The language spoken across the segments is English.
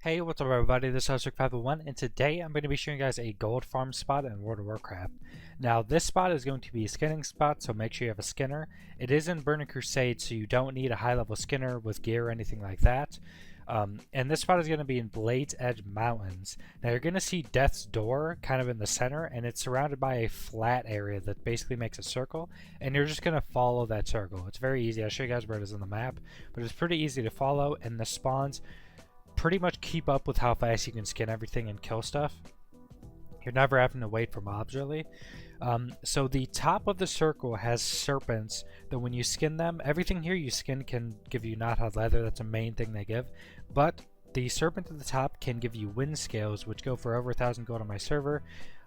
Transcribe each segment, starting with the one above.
Hey, what's up everybody, this is Lucrative, and today I'm going to be showing you guys a gold farm spot in World of Warcraft. Now this spot is going to be a skinning spot, so make sure you have a skinner. It is in Burning Crusade, so you don't need a high level skinner with gear or anything like that. And this spot is going to be in Blades Edge Mountains. Now you're going to see Death's Door kind of in the center, and it's surrounded by a flat area that basically makes a circle, and you're just going to follow that circle. It's very easy. I'll show you guys where it is on the map, but it's pretty easy to follow, and the spawns pretty much keep up with how fast you can skin everything and kill stuff. You're never having to wait for mobs really. So the top of the circle has serpents that when you skin them, everything here you skin can give you not hot leather. That's a main thing they give. But the serpent at the top can give you wind scales, which go for over 1,000 gold on my server.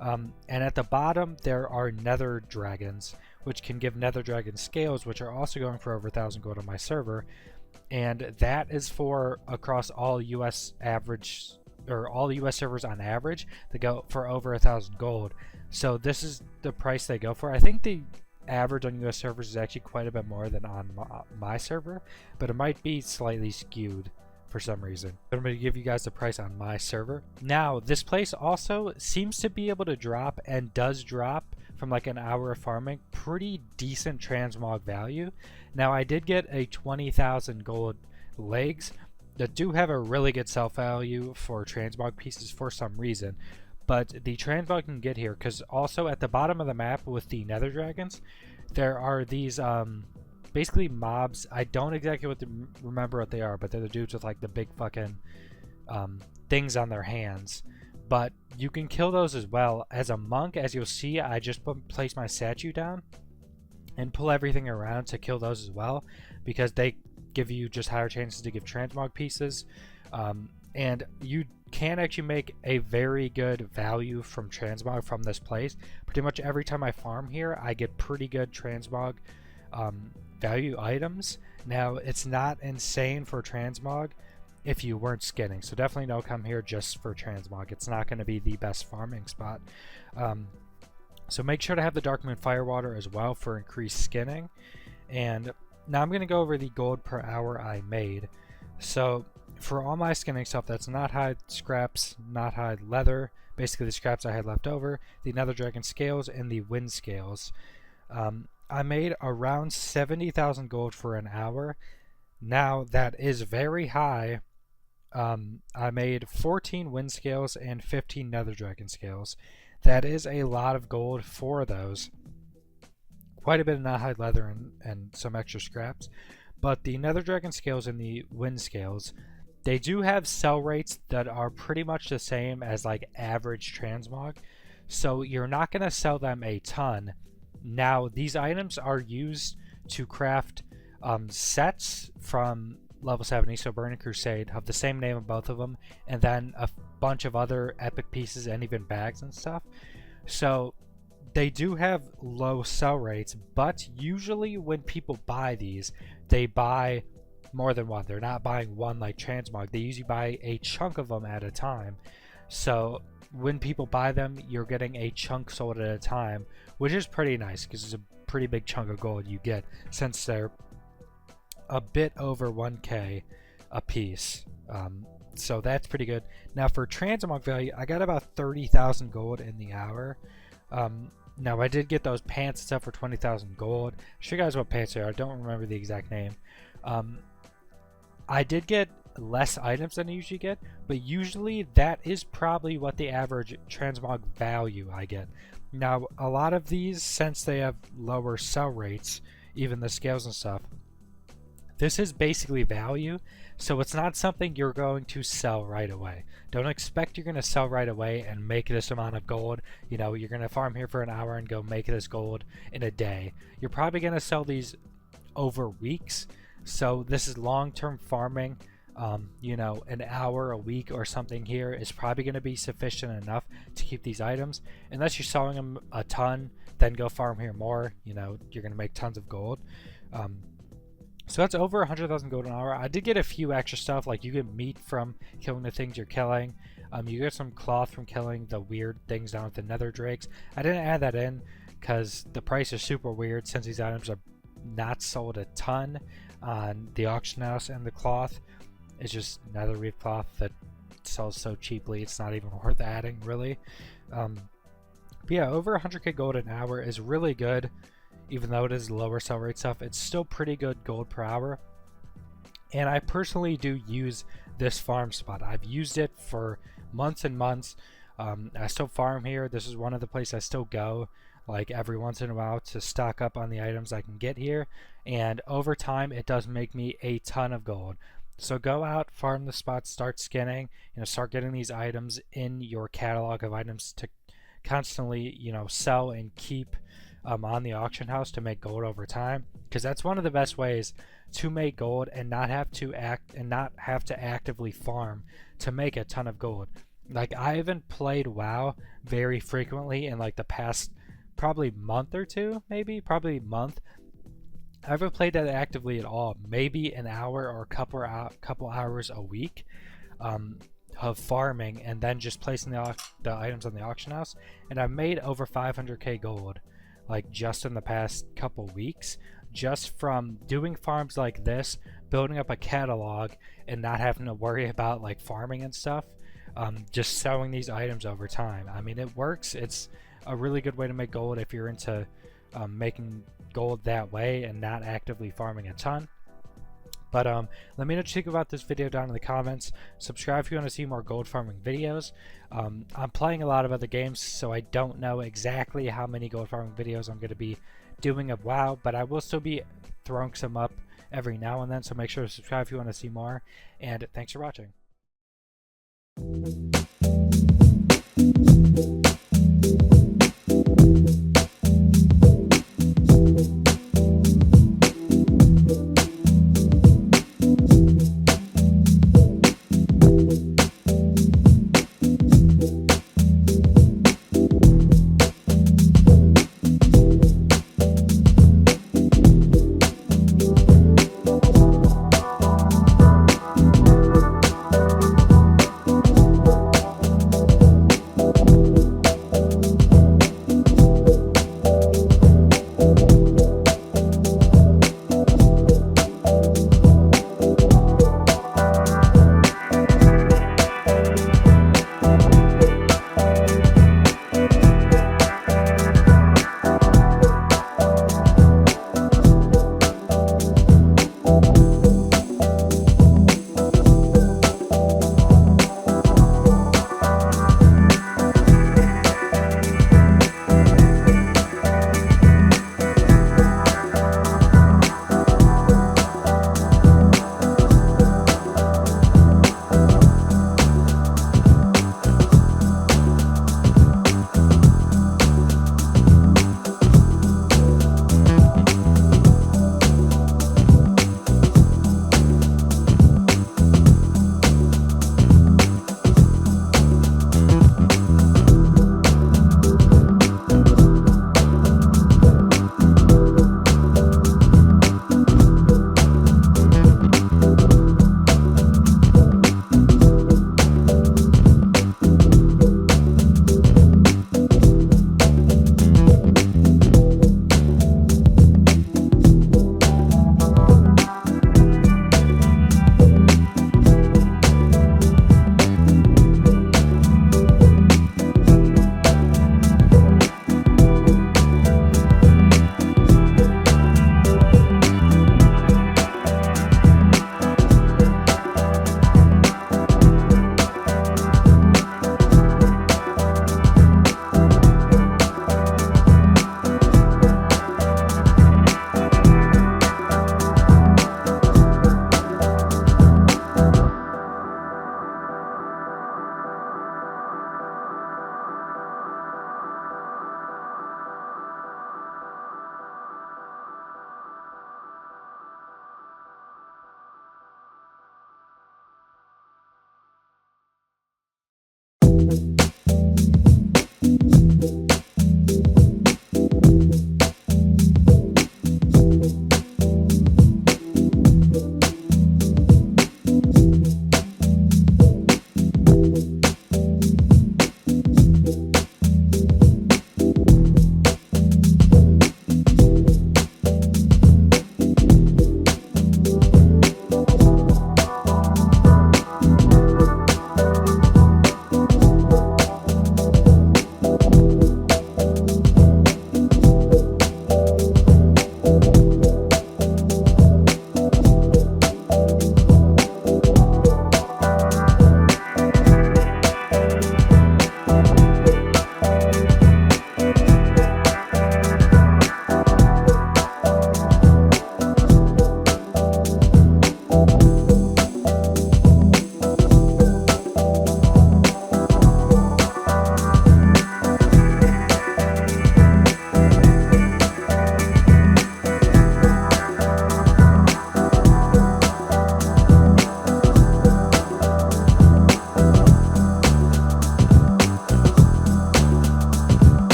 And at the bottom there are nether dragons, which can give nether dragon scales, which are also going for over 1,000 gold on my server. And that is for across all US average, or all US servers on average, they go for over 1,000 gold. So this is the price they go for. I think the average on US servers is actually quite a bit more than on my server, but it might be slightly skewed for some reason. I'm going to give you guys the price on my server. Now this place also seems to be able to drop, and does drop from like an hour of farming, pretty decent transmog value. Now I did get a 20,000 gold legs that do have a really good sell value for transmog pieces for some reason, but the transmog can get here because also at the bottom of the map with the nether dragons there are these basically mobs. I don't exactly remember what they are, but they're the dudes with like the big fucking things on their hands. But you can kill those as well. As a monk, as you'll see, I just place my statue down and pull everything around to kill those as well, because they give you just higher chances to give transmog pieces. And you can actually make a very good value from transmog from this place. Pretty much every time I farm here, I get pretty good transmog value items. Now, it's not insane for transmog if you weren't skinning, so definitely don't come here just for transmog. It's not going to be the best farming spot. So make sure to have the Darkmoon Firewater as well for increased skinning. And now I'm going to go over the gold per hour I made. So for all my skinning stuff that's not hide scraps, not hide leather, basically the scraps I had left over, the nether dragon scales and the wind scales, I made around 70,000 gold for an hour. Now that is very high. I made 14 wind scales and 15 nether dragon scales. That is a lot of gold for those. Quite a bit of not hide leather and some extra scraps. But the nether dragon scales and the wind scales, they do have sell rates that are pretty much the same as like average transmog. So you're not going to sell them a ton. Now these items are used to craft sets from level 70, so Burning Crusade, have the same name of both of them, and then a bunch of other epic pieces and even bags and stuff. So they do have low sell rates, but usually when people buy these, they buy more than one. They're not buying one like transmog. They usually buy a chunk of them at a time. So when people buy them, you're getting a chunk sold at a time, which is pretty nice because it's a pretty big chunk of gold you get, since they're a bit over 1k a piece. So that's pretty good. Now for transmog value, I got about 30,000 gold in the hour. Now I did get those pants and stuff for 20,000 gold. I'll show you guys what pants they are. I don't remember the exact name. I did get less items than I usually get, but usually that is probably what the average transmog value I get. Now a lot of these, since they have lower sell rates, even the scales and stuff, this is basically value, so it's not something you're going to sell right away. Don't expect you're going to sell right away and make this amount of gold. You know, you're going to farm here for an hour and go make this gold in a day. You're probably going to sell these over weeks, so this is long-term farming. You know, an hour a week or something here is probably going to be sufficient enough to keep these items. Unless you're selling them a ton, then go farm here more. You know, you're going to make tons of gold. So that's over 100,000 gold an hour. I did get a few extra stuff, like you get meat from killing the things you're killing. You get some cloth from killing the weird things down with the nether drakes. I didn't add that in because the price is super weird since these items are not sold a ton on the auction house, and the cloth is just nether reef cloth that sells so cheaply, it's not even worth adding, really. But yeah, over 100k gold an hour is really good. Even though it is lower sell rate stuff, it's still pretty good gold per hour. And I personally do use this farm spot. I've used it for months and months. I still farm here. This is one of the places I still go like every once in a while to stock up on the items I can get here. And over time, it does make me a ton of gold. So go out, farm the spots, start skinning, start getting these items in your catalog of items to constantly, sell and keep on the auction house to make gold over time, because that's one of the best ways to make gold and not have to actively farm to make a ton of gold. Like, I haven't played WoW very frequently in like the past probably month or two, probably month. I haven't played that actively at all. Maybe an hour or a couple hours a week of farming and then just placing the items on the auction house, and I've made over 500k gold like just in the past couple weeks, just from doing farms like this, building up a catalog and not having to worry about like farming and stuff, just selling these items over time. I mean, it works. It's a really good way to make gold if you're into making gold that way and not actively farming a ton. But let me know what you think about this video down in the comments. Subscribe if you want to see more gold farming videos. I'm playing a lot of other games, so I don't know exactly how many gold farming videos I'm going to be doing of WoW, but I will still be throwing some up every now and then, so make sure to subscribe if you want to see more, and thanks for watching.